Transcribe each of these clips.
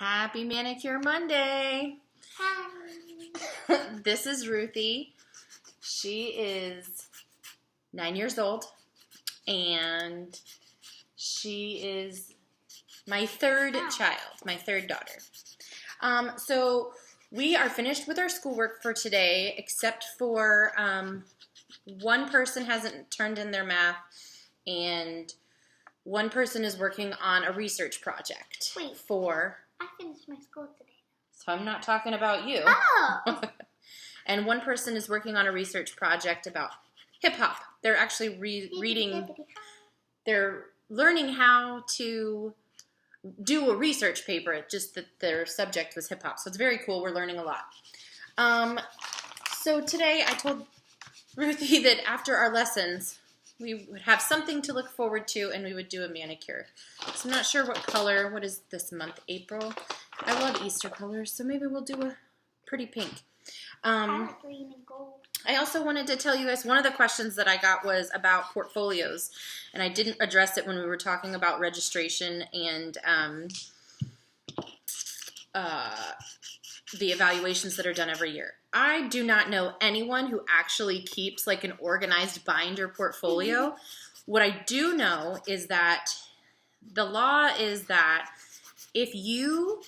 Happy Manicure Monday. Hi. This is Ruthie. She is 9 years old, and she is my third child, my third daughter. So we are finished with our schoolwork for today, except for one person hasn't turned in their math, and one person is working on a research project. Wait. I finished my school today. So I'm not talking about you. Oh! And one person is working on a research project about hip-hop. They're actually they're learning how to do a research paper, just that their subject was hip-hop. So it's very cool. We're learning a lot. So today I told Ruthie that after our lessons, we would have something to look forward to, and we would do a manicure. So I'm not sure what color. What is this month? April? I love Easter colors, so maybe we'll do a pretty pink. Green and gold. I also wanted to tell you guys, one of the questions that I got was about portfolios, and I didn't address it when we were talking about registration and the evaluations that are done every year. I do not know anyone who actually keeps like an organized binder portfolio. What I do know is that the law is that if you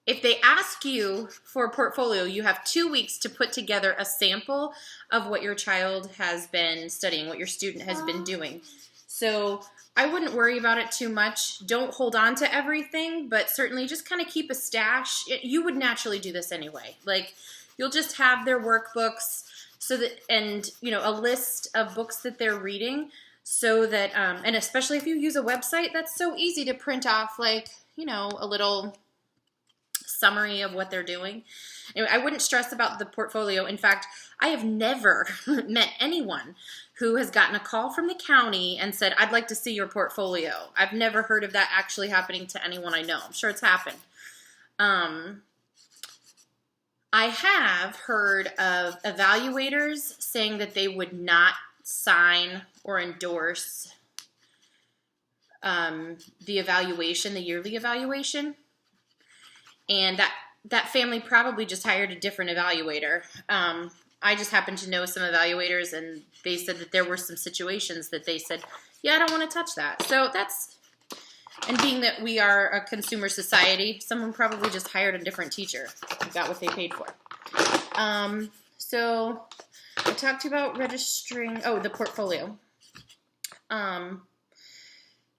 if they ask you for a portfolio, you have 2 weeks to put together a sample of what your child has been studying, what your student has been doing. So I wouldn't worry about it too much. Don't hold on to everything, but certainly just kind of keep a stash. You would naturally do this anyway. Like, you'll just have their workbooks so that, and a list of books that they're reading, so that, and especially if you use a website, that's so easy to print off, like, a little summary of what they're doing. Anyway, I wouldn't stress about the portfolio. In fact, I have never met anyone who has gotten a call from the county and said, I'd like to see your portfolio. I've never heard of that actually happening to anyone I know. I'm sure it's happened. I have heard of evaluators saying that they would not sign or endorse the evaluation, the yearly evaluation. And that family probably just hired a different evaluator. I just happened to know some evaluators, and they said that there were some situations that they said, yeah, I don't want to touch that. So and being that we are a consumer society, someone probably just hired a different teacher and got what they paid for. So I talked to you about registering, the portfolio.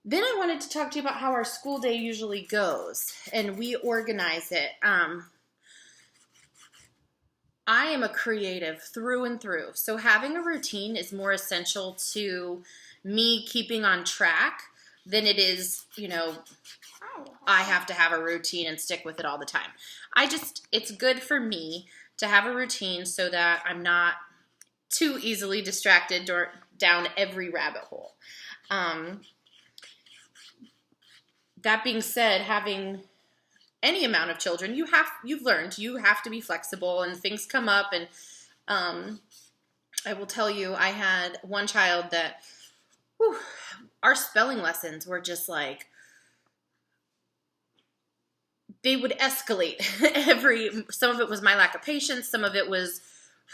Then I wanted to talk to you about how our school day usually goes, and we organize it. I am a creative through and through, so having a routine is more essential to me keeping on track than it is, I have to have a routine and stick with it all the time. It's good for me to have a routine so that I'm not too easily distracted down every rabbit hole. That being said, having any amount of children, you've learned you have to be flexible, and things come up. And I will tell you, I had one child that our spelling lessons were just like, they would escalate. Some of it was my lack of patience, some of it was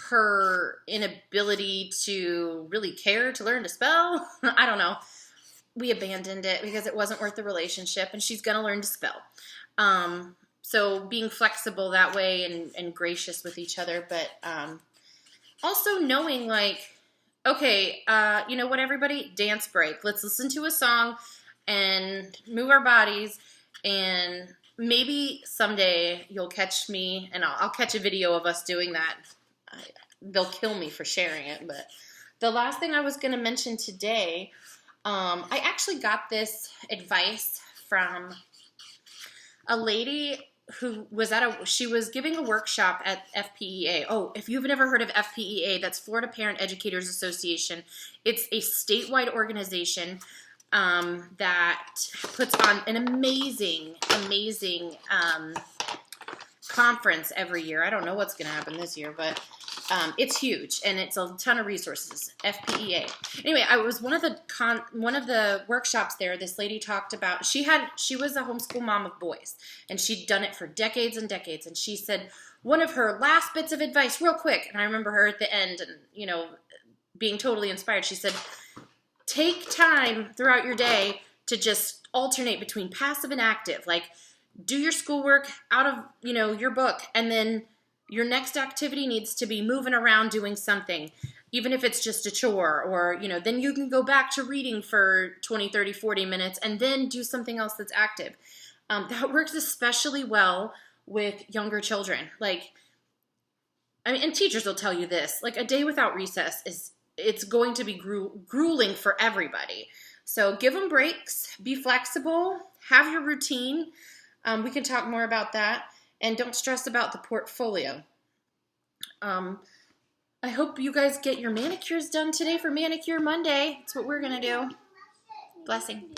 her inability to really care to learn to spell. I don't know. We abandoned it because it wasn't worth the relationship, and she's going to learn to spell. So being flexible that way and gracious with each other, but also knowing like, okay, you know what, everybody? Dance break. Let's listen to a song and move our bodies, and maybe someday you'll catch me, and I'll catch a video of us doing that. They'll kill me for sharing it, but the last thing I was going to mention today, I actually got this advice from a lady who was she was giving a workshop at FPEA. Oh, if you've never heard of FPEA, that's Florida Parent Educators Association. It's a statewide organization that puts on an amazing conference every year. I don't know what's going to happen this year, but it's huge, and it's a ton of resources. FPEA. Anyway, I was one of the workshops there. This lady talked about she was a homeschool mom of boys, and she'd done it for decades and decades. And she said one of her last bits of advice, real quick. And I remember her at the end, and being totally inspired. She said, take time throughout your day to just alternate between passive and active. Like, do your schoolwork out of your book, and then your next activity needs to be moving around doing something, even if it's just a chore, or, then you can go back to reading for 20, 30, 40 minutes and then do something else that's active. That works especially well with younger children. And teachers will tell you this, like a day without recess it's going to be grueling for everybody. So give them breaks, be flexible, have your routine. We can talk more about that. And don't stress about the portfolio. I hope you guys get your manicures done today for Manicure Monday. That's what we're going to do. Blessing.